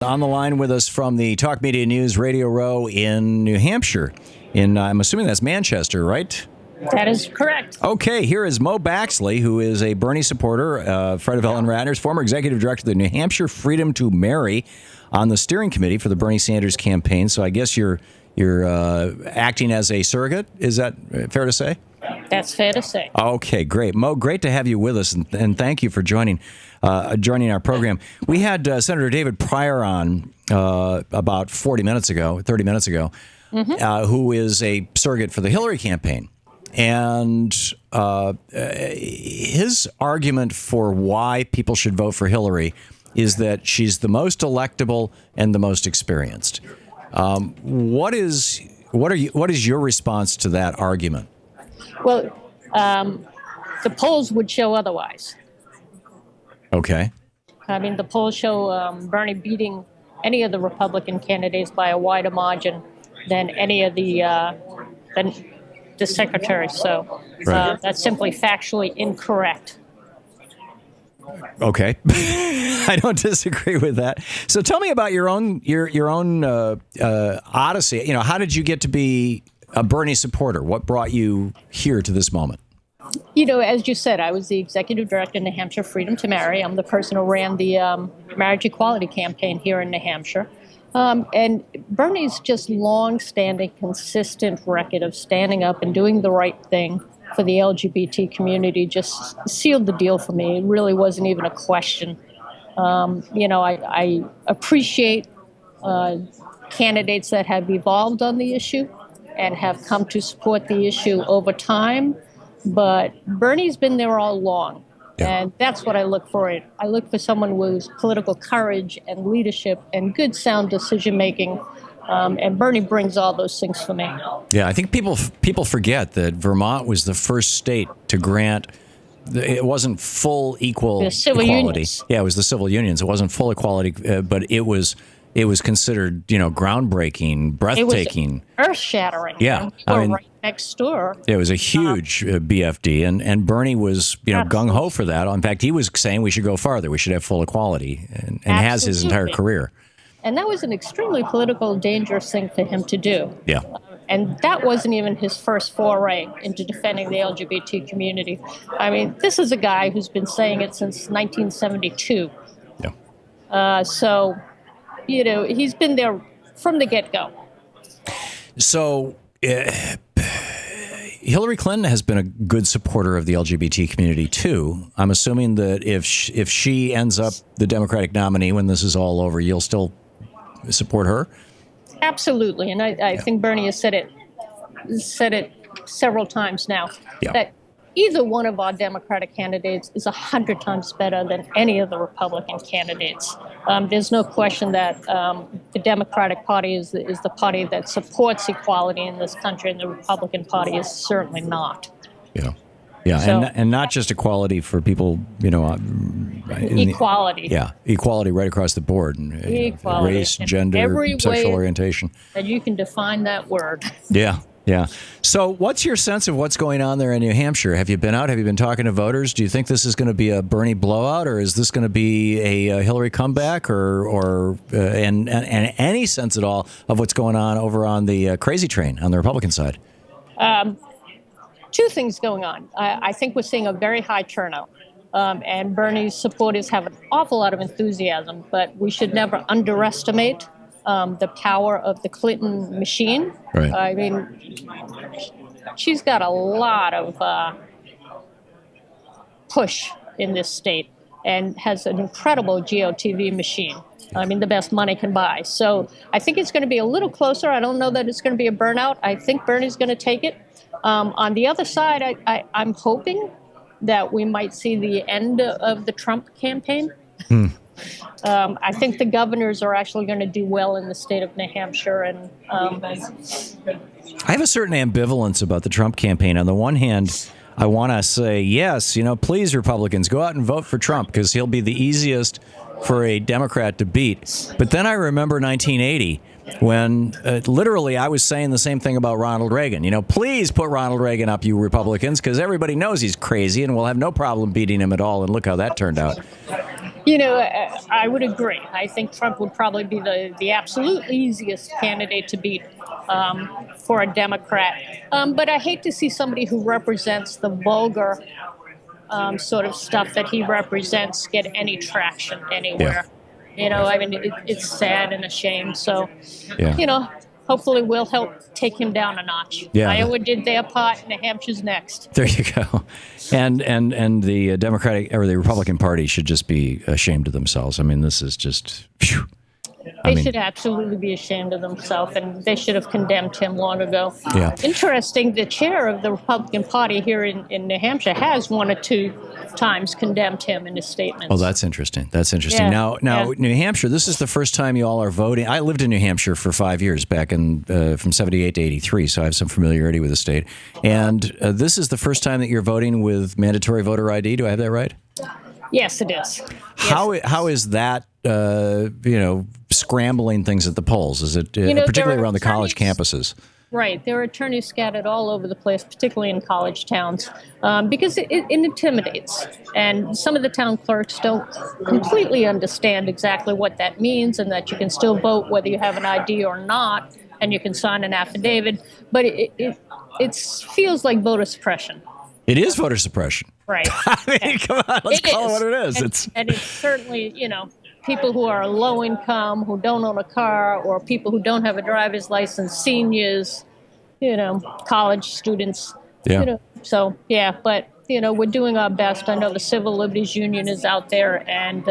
On the line with us from the Talk Media News Radio Row in New Hampshire. I'm assuming that's Manchester, right? That is correct. Okay, here is Mo Baxley, who is a Bernie supporter, friend of Ellen Ratner's, former executive director of the New Hampshire Freedom to Marry, on the steering committee for the Bernie Sanders campaign. So I guess you're acting as a surrogate. Is that fair to say? That's fair to say. Okay, great. Mo, great to have you with us, and thank you for joining our program. We had Senator David Pryor on about 30 minutes ago, who is a surrogate for the Hillary campaign. And his argument for why people should vote for Hillary is that she's the most electable and the most experienced. What is your response to that argument? Well, the polls would show otherwise. Okay. I mean, the polls show Bernie beating any of the Republican candidates by a wider margin than any of the secretaries. So right. That's simply factually incorrect. Okay, I don't disagree with that. So tell me about your own odyssey. You know, how did you get to be a Bernie supporter? What brought you here to this moment? You know, as you said, I was the executive director in New Hampshire Freedom to Marry. I'm the person who ran the marriage equality campaign here in New Hampshire. And Bernie's just long-standing, consistent record of standing up and doing the right thing for the LGBT community just sealed the deal for me. It really wasn't even a question. I appreciate candidates that have evolved on the issue and have come to support the issue over time. But Bernie's been there all along. Yeah. And that's what I look for. I look for someone with political courage and leadership and good, sound decision-making. And Bernie brings all those things for me. Yeah, I think people forget that Vermont was the first state to grant. It wasn't full equality. Unions. Yeah, it was the civil unions. It wasn't full equality, but it was considered, groundbreaking, breathtaking, it was earth-shattering. Yeah, I mean, right next door. It was a huge BFD, and Bernie was, gung ho for that. In fact, he was saying we should go farther. We should have full equality, and has his entire career. And that was an extremely political, dangerous thing for him to do. Yeah. And that wasn't even his first foray into defending the LGBT community. I mean, this is a guy who's been saying it since 1972. Yeah. So, he's been there from the get-go. So, Hillary Clinton has been a good supporter of the LGBT community, too. I'm assuming that if she ends up the Democratic nominee when this is all over, you'll still support her? Absolutely. And I think Bernie has said it several times now, that either one of our Democratic candidates is 100 times better than any of the Republican candidates. There's no question that the Democratic Party is the party that supports equality in this country, and the Republican Party is certainly not. Yeah. Yeah, so, and not just equality for people, equality. Equality right across the board. Equality. Race, gender, sexual orientation. And you can define that word. Yeah. So what's your sense of what's going on there in New Hampshire? Have you been out? Have you been talking to voters? Do you think this is going to be a Bernie blowout, or is this going to be a Hillary comeback, or any sense at all of what's going on over on the crazy train on the Republican side? Two things going on. I think we're seeing a very high turnout, and Bernie's supporters have an awful lot of enthusiasm, but we should never underestimate the power of the Clinton machine. Right. I mean, she's got a lot of push in this state and has an incredible GOTV machine. I mean, the best money can buy. So I think it's going to be a little closer. I don't know that it's going to be a burnout. I think Bernie's going to take it. On the other side, I'm hoping that we might see the end of the Trump campaign. I think the governors are actually going to do well in the state of New Hampshire. And I have a certain ambivalence about the Trump campaign. On the one hand, I want to say, yes, please, Republicans, go out and vote for Trump because he'll be the easiest for a Democrat to beat. But then I remember 1980 when literally I was saying the same thing about Ronald Reagan. Please put Ronald Reagan up, you Republicans, because everybody knows he's crazy and we'll have no problem beating him at all. And look how that turned out. I would agree. I think Trump would probably be the absolute easiest candidate to beat for a Democrat. But I hate to see somebody who represents the vulgar sort of stuff that he represents get any traction anywhere. I mean, it's sad and a shame. So, hopefully we'll help take him down a notch. Yeah. Iowa did their part, New Hampshire's next. There you go. And the Democratic or the Republican Party should just be ashamed of themselves. I mean, this is just. Phew. They should absolutely be ashamed of themselves, and they should have condemned him long ago. Yeah. Interesting, the chair of the Republican Party here in New Hampshire has 1 or 2 times condemned him in his statements. Oh, that's interesting. That's interesting. Yeah. Now, New Hampshire, this is the first time you all are voting. I lived in New Hampshire for 5 years back in from 78 to 83, so I have some familiarity with the state. And this is the first time that you're voting with mandatory voter ID. Do I have that right? Yes, it is. How is that, scrambling things at the polls? Is it particularly around the college campuses? Right. There are attorneys scattered all over the place, particularly in college towns, because it intimidates. And some of the town clerks don't completely understand exactly what that means and that you can still vote whether you have an ID or not, and you can sign an affidavit. But it feels like voter suppression. It is voter suppression. Right. I mean, come on, let's call it what it is. And it's certainly, people who are low income, who don't own a car, or people who don't have a driver's license, seniors, college students. Yeah. But we're doing our best. I know the Civil Liberties Union is out there, and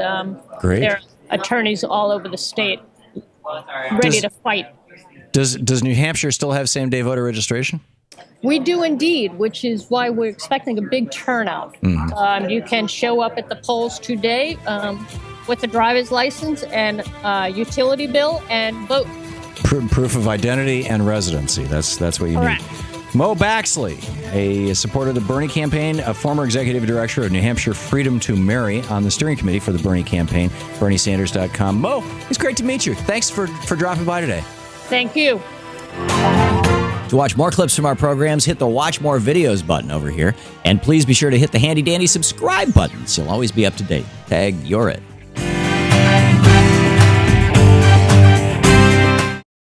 Great. There are attorneys all over the state ready to fight. Does New Hampshire still have same-day voter registration? We do indeed, which is why we're expecting a big turnout. Mm-hmm. You can show up at the polls today with a driver's license and utility bill and vote. Proof of identity and residency. That's what you Correct. need. Mo Baxley, a supporter of the Bernie campaign, a former executive director of New Hampshire Freedom to Marry on the steering committee for the Bernie campaign, BernieSanders.com. Mo, it's great to meet you. Thanks for dropping by today. Thank you. To watch more clips from our programs, hit the Watch More Videos button over here. And please be sure to hit the handy-dandy subscribe button so you'll always be up to date. Tag, you're it.